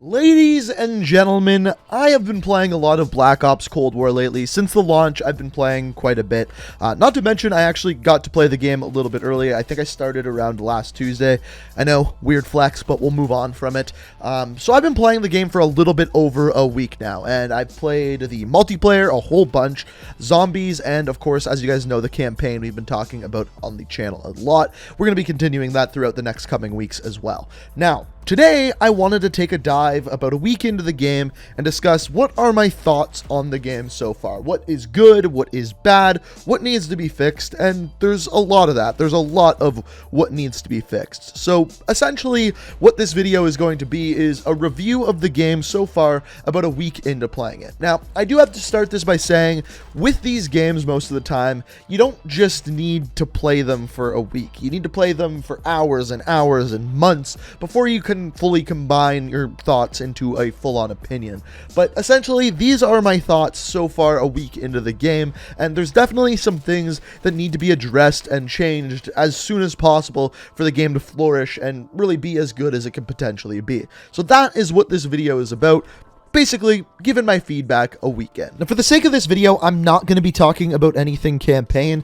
Ladies and gentlemen, I have been playing a lot of Black Ops Cold War lately. Since the launch, I've been playing quite a bit. Not to mention, I actually got to play the game a little bit early. I think I started around last Tuesday. I know, weird flex, but we'll move on from it. So I've been playing the game for a little bit over a week now, and I've played the multiplayer a whole bunch, zombies, and of course, as you guys know, the campaign we've been talking about on the channel a lot. We're going to be continuing that throughout the next coming weeks as well. Now, today, I wanted to take a dive about a week into the game and discuss what are my thoughts on the game so far. What is good, what is bad, what needs to be fixed, and there's a lot of that. There's a lot of what needs to be fixed. So essentially, what this video is going to be is a review of the game so far about a week into playing it. Now, I do have to start this by saying, with these games most of the time, you don't just need to play them for a week. You need to play them for hours and hours and months before you can fully combine your thoughts into a full-on opinion. But essentially, these are my thoughts so far a week into the game, and there's definitely some things that need to be addressed and changed as soon as possible for the game to flourish and really be as good as it can potentially be. So that is what this video is about. Basically, giving my feedback a weekend. Now, for the sake of this video, I'm not going to be talking about anything campaign,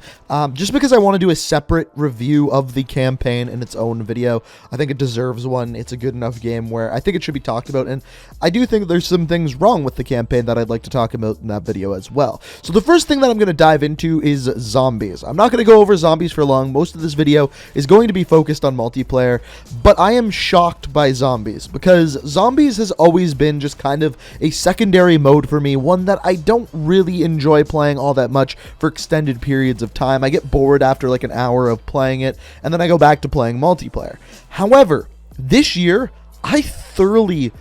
just because I want to do a separate review of the campaign in its own video. I think it deserves one. It's a good enough game where I think it should be talked about, and I do think there's some things wrong with the campaign that I'd like to talk about in that video as well. So the first thing that I'm going to dive into is zombies. I'm not going to go over zombies for long. Most of this video is going to be focused on multiplayer, but I am shocked by zombies, because zombies has always been just kind of a secondary mode for me, one that I don't really enjoy playing all that much for extended periods of time. I get bored after like an hour of playing it, and then I go back to playing multiplayer. However, this year, I thoroughly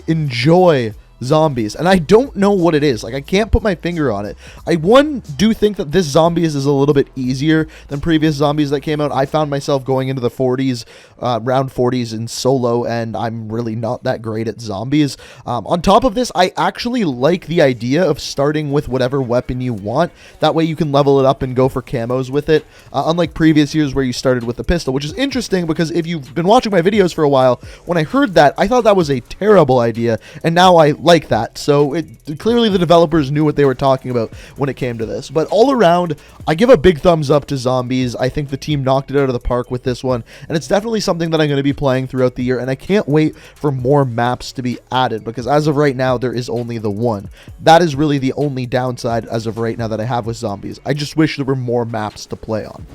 enjoy zombies, and I don't know what it is. Like, I can't put my finger on it. I do think that this zombies is a little bit easier than previous zombies that came out. I found myself going into the 40s, round 40s in solo, and I'm really not that great at zombies. On top of this, I actually like the idea of starting with whatever weapon you want. That way you can level it up and go for camos with it, unlike previous years where you started with the pistol, which is interesting because if you've been watching my videos for a while, when I heard that, I thought that was a terrible idea, and now I like that. So clearly the developers knew what they were talking about when it came to this. But all around, I give a big thumbs up to zombies. I think the team knocked it out of the park with this one, and it's definitely something that I'm going to be playing throughout the year, and I can't wait for more maps to be added, because as of right now, there is only the one. That is really the only downside as of right now that I have with zombies. I just wish there were more maps to play on.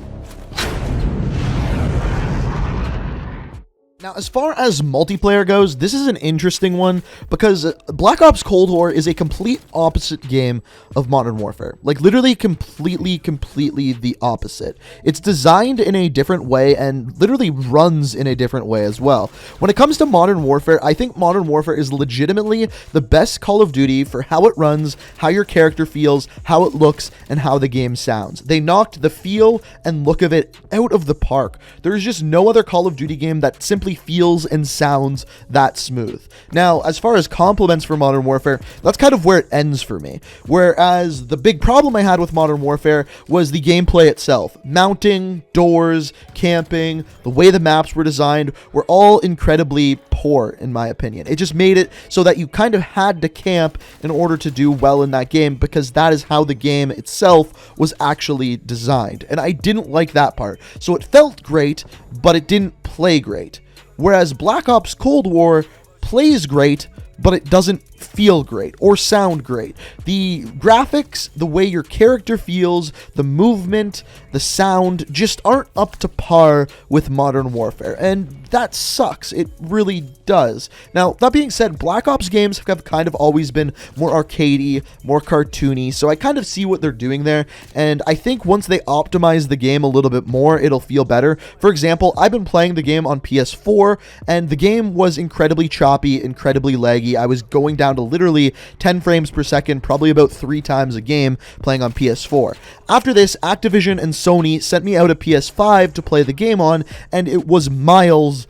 Now, as far as multiplayer goes, this is an interesting one because Black Ops Cold War is a complete opposite game of Modern Warfare. Like, literally completely the opposite. It's designed in a different way and literally runs in a different way as well. When it comes to Modern Warfare, I think Modern Warfare is legitimately the best Call of Duty for how it runs, how your character feels, how it looks, and how the game sounds. They knocked the feel and look of it out of the park. There is just no other Call of Duty game that simply feels and sounds that smooth. Now, as far as compliments for Modern Warfare, that's kind of where it ends for me. Whereas the big problem I had with Modern Warfare was the gameplay itself. Mounting, doors, camping, the way the maps were designed were all incredibly poor, in my opinion. It just made it so that you kind of had to camp in order to do well in that game, because that is how the game itself was actually designed. And I didn't like that part. So it felt great, but it didn't play great. Whereas Black Ops Cold War plays great, but it doesn't feel great or sound great. The graphics, the way your character feels, the movement, the sound just aren't up to par with Modern Warfare, and that sucks. It really does. Now, that being said, Black Ops games have kind of always been more arcadey, more cartoony, so I kind of see what they're doing there, and I think once they optimize the game a little bit more, it'll feel better. For example, I've been playing the game on PS4, and the game was incredibly choppy, incredibly laggy. I was going down to literally 10 frames per second, probably about 3 times a game playing on PS4. After this, Activision and Sony sent me out a PS5 to play the game on, and it was miles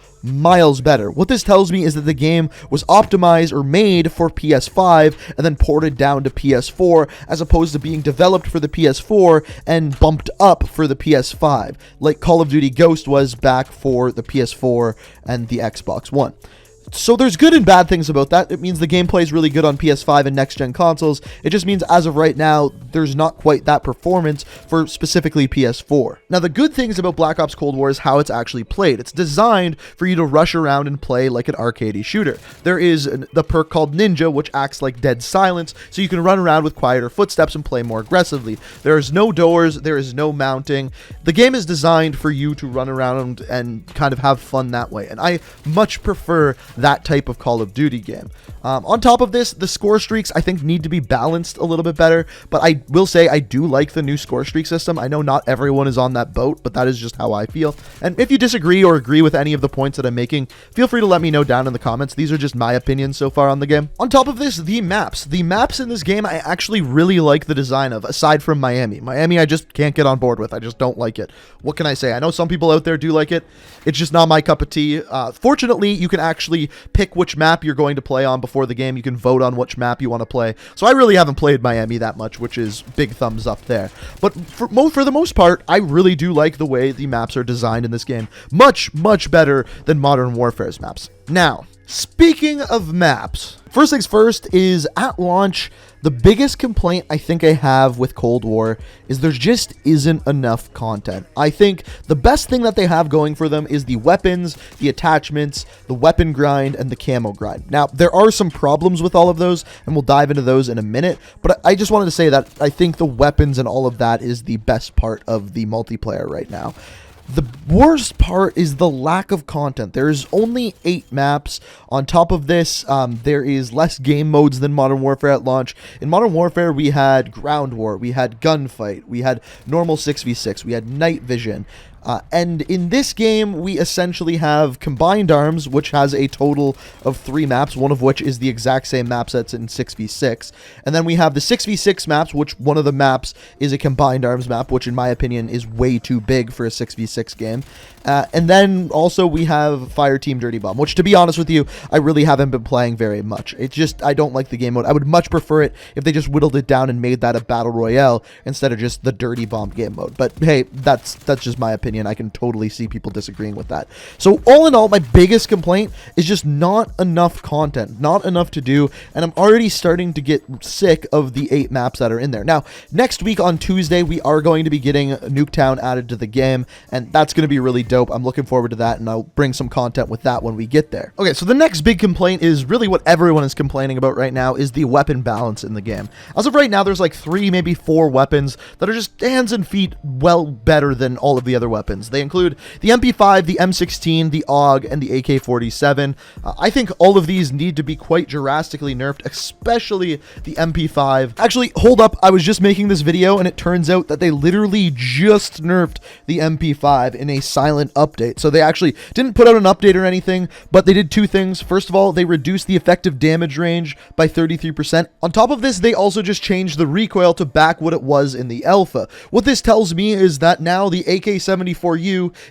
better. What this tells me is that the game was optimized or made for PS5 and then ported down to PS4, as opposed to being developed for the PS4 and bumped up for the PS5, like Call of Duty Ghost was back for the PS4 and the Xbox One. So there's good and bad things about that. It means the gameplay is really good on PS5 and next-gen consoles. It just means as of right now, there's not quite that performance for specifically PS4. Now, the good things about Black Ops Cold War is how it's actually played. It's designed for you to rush around and play like an arcadey shooter. There is the perk called Ninja, which acts like dead silence, so you can run around with quieter footsteps and play more aggressively. There is no doors, there is no mounting. The game is designed for you to run around and kind of have fun that way, and I much prefer that type of Call of Duty game. On top of this, the score streaks I think need to be balanced a little bit better, but I will say I do like the new score streak system. I know not everyone is on that boat, but that is just how I feel. And if you disagree or agree with any of the points that I'm making, feel free to let me know down in the comments. These are just my opinions so far on the game. On top of this, the maps. The maps in this game I actually really like the design of, aside from Miami. Miami I just can't get on board with. I just don't like it. What can I say? I know some people out there do like it. It's just not my cup of tea. Fortunately, you can actually pick which map you're going to play on before the game. You can vote on which map you want to play. So I really haven't played Miami that much, which is big thumbs up there. But for the most part, I really do like the way the maps are designed in this game. Much, much better than Modern Warfare's maps. Now, speaking of maps, first things first is at launch, the biggest complaint I think I have with Cold War is there just isn't enough content. I think the best thing that they have going for them is the weapons, the attachments, the weapon grind, and the camo grind. Now, there are some problems with all of those, and we'll dive into those in a minute, but I just wanted to say that I think the weapons and all of that is the best part of the multiplayer right now. The worst part is the lack of content. There's only 8 maps. On top of this, there is less game modes than Modern Warfare at launch. In Modern Warfare, we had Ground War, we had Gunfight, we had normal 6v6, we had Night Vision. And in this game, we essentially have Combined Arms, which has a total of 3 maps, one of which is the exact same map sets in 6v6. And then we have the 6v6 maps, which one of the maps is a Combined Arms map, which in my opinion is way too big for a 6v6 game. And then also we have Fireteam Dirty Bomb, which to be honest with you, I really haven't been playing very much. It's just, I don't like the game mode. I would much prefer it if they just whittled it down and made that a Battle Royale instead of just the Dirty Bomb game mode. But hey, that's just my opinion. I can totally see people disagreeing with that. So all in all, my biggest complaint is just not enough content, not enough to do, and I'm already starting to get sick of the 8 maps that are in there. Now, next week on Tuesday, we are going to be getting Nuketown added to the game, and that's going to be really dope. I'm looking forward to that, and I'll bring some content with that when we get there. Okay, so the next big complaint is really what everyone is complaining about right now is the weapon balance in the game. As of right now, there's like 3, maybe 4 weapons that are just hands and feet well better than all of the other weapons. They include the MP5, the M16, the AUG, and the AK-47. I think all of these need to be quite drastically nerfed, especially the MP5. Actually, hold up, I was just making this video, and it turns out that they literally just nerfed the MP5 in a silent update. So they actually didn't put out an update or anything, but they did 2 things. First of all, they reduced the effective damage range by 33%. On top of this, they also just changed the recoil to back what it was in the alpha. What this tells me is that now the AK-74U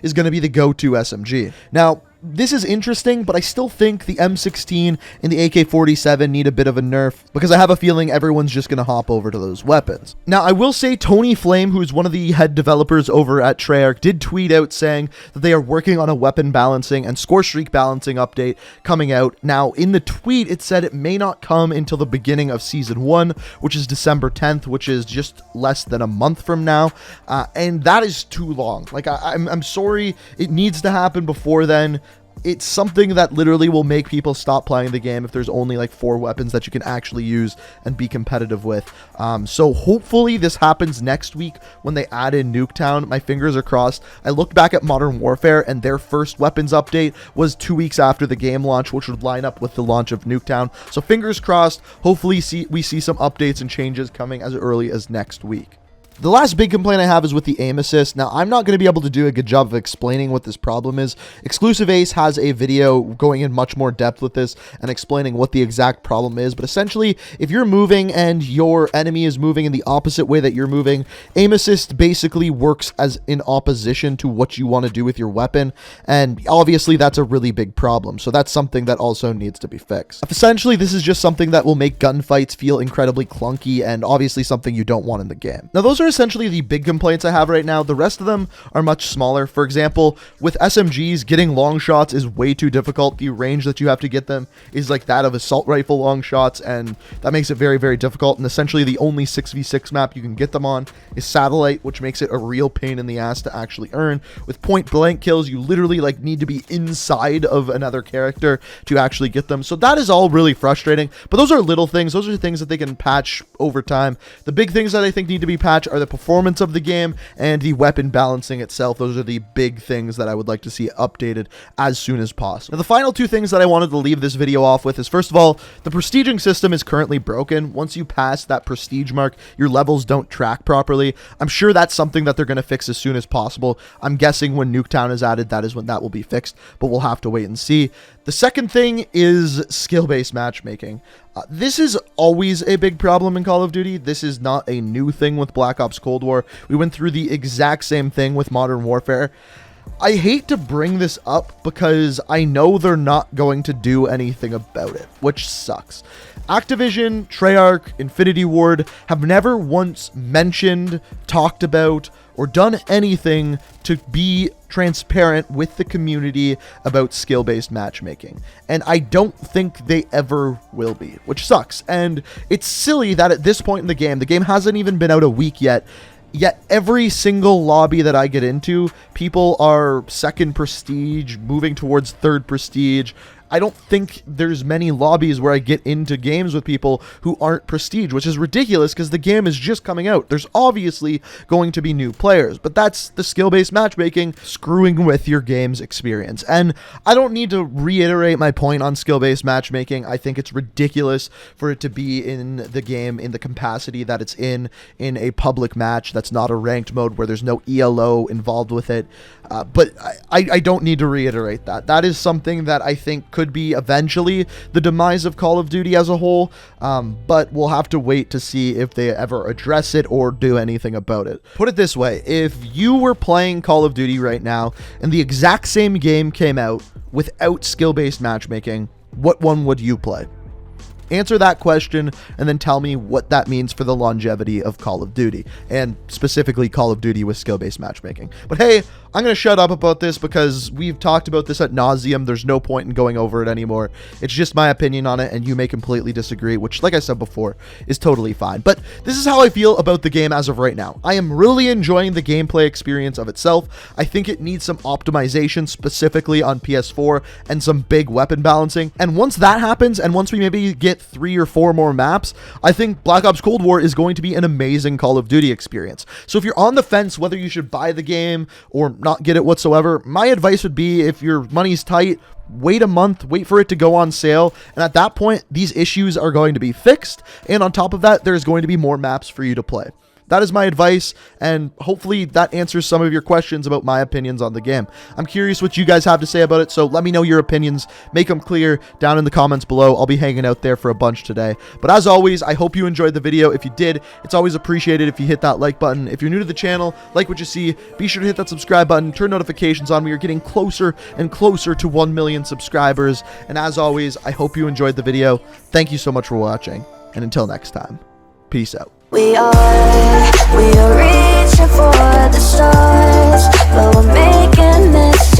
is going to be the go-to SMG. Now, this is interesting, but I still think the M16 and the AK-47 need a bit of a nerf because I have a feeling everyone's just going to hop over to those weapons. Now, I will say Tony Flame, who's one of the head developers over at Treyarch, did tweet out saying that they are working on a weapon balancing and score streak balancing update coming out. Now, in the tweet, it said it may not come until the beginning of Season 1, which is December 10th, which is just less than a month from now, and that is too long. Like, I'm sorry, it needs to happen before then. It's something that literally will make people stop playing the game if there's only like 4 weapons that you can actually use and be competitive with. So hopefully this happens next week when they add in Nuketown. My fingers are crossed. I looked back at Modern Warfare and their first weapons update was 2 weeks after the game launch, which would line up with the launch of Nuketown. So fingers crossed. Hopefully we see some updates and changes coming as early as next week. The last big complaint I have is with the aim assist. Now, I'm not going to be able to do a good job of explaining what this problem is. Exclusive Ace has a video going in much more depth with this and explaining what the exact problem is. But essentially, if you're moving and your enemy is moving in the opposite way that you're moving, aim assist basically works as in opposition to what you want to do with your weapon. And obviously, that's a really big problem. So that's something that also needs to be fixed. Essentially, this is just something that will make gunfights feel incredibly clunky and obviously something you don't want in the game. Now, those are are essentially the big complaints I have right now. The rest of them are much smaller. For example, with SMGs, getting long shots is way too difficult. The range that you have to get them is like that of assault rifle long shots, and that makes it very, very difficult. And essentially the only 6v6 map you can get them on is Satellite, which makes it a real pain in the ass to actually earn. With point blank kills, you literally like need to be inside of another character to actually get them. So that is all really frustrating, but those are little things. Those are things that they can patch over time. The big things that I think need to be patched are the performance of the game and the weapon balancing itself. Those are the big things that I would like to see updated as soon as possible. Now, the final two things that I wanted to leave this video off with is, first of all, the prestiging system is currently broken. Once you pass that prestige mark, your levels don't track properly. I'm sure that's something that they're going to fix as soon as possible. I'm guessing when Nuketown is added, that is when that will be fixed, but we'll have to wait and see. The second thing is skill-based matchmaking. This is always a big problem in Call of Duty. This is not a new thing with Black Ops Cold War. We went through the exact same thing with Modern Warfare. I hate to bring this up because I know they're not going to do anything about it, which sucks. Activision, Treyarch, Infinity Ward have never once mentioned, talked about, or done anything to be transparent with the community about skill-based matchmaking. And I don't think they ever will be, which sucks. And it's silly that at this point in the game hasn't even been out a week yet every single lobby that I get into, people are second prestige, moving towards third prestige. I don't think there's many lobbies where I get into games with people who aren't prestige, which is ridiculous because the game is just coming out. There's obviously going to be new players, but that's the skill-based matchmaking screwing with your game's experience. And I don't need to reiterate my point on skill-based matchmaking. I think it's ridiculous for it to be in the game in the capacity that it's in a public match that's not a ranked mode where there's no ELO involved with it. But I don't need to reiterate that. That is something that I think could be eventually the demise of Call of Duty as a whole, but we'll have to wait to see if they ever address it or do anything about it. Put it this way, if you were playing Call of Duty right now and the exact same game came out without skill-based matchmaking, what one would you play? Answer that question and then tell me what that means for the longevity of Call of Duty, and specifically Call of Duty with skill-based matchmaking. But hey, I'm going to shut up about this because we've talked about this ad nauseum. There's no point in going over it anymore. It's just my opinion on it, and you may completely disagree, which, like I said before, is totally fine. But this is how I feel about the game as of right now. I am really enjoying the gameplay experience of itself. I think it needs some optimization, specifically on PS4, and some big weapon balancing. And once that happens, and once we maybe get 3 or 4 more maps, I think Black Ops Cold War is going to be an amazing Call of Duty experience. So if you're on the fence whether you should buy the game or not get it whatsoever, my advice would be, if your money's tight, wait a month, wait for it to go on sale, and at that point these issues are going to be fixed, and on top of that there's going to be more maps for you to play. That is my advice, and hopefully that answers some of your questions about my opinions on the game. I'm curious what you guys have to say about it, so let me know your opinions. Make them clear down in the comments below. I'll be hanging out there for a bunch today. But as always, I hope you enjoyed the video. If you did, it's always appreciated if you hit that like button. If you're new to the channel, like what you see, be sure to hit that subscribe button, turn notifications on. We are getting closer and closer to 1 million subscribers. And as always, I hope you enjoyed the video. Thank you so much for watching, and until next time, peace out. We are reaching for the stars, but we're making this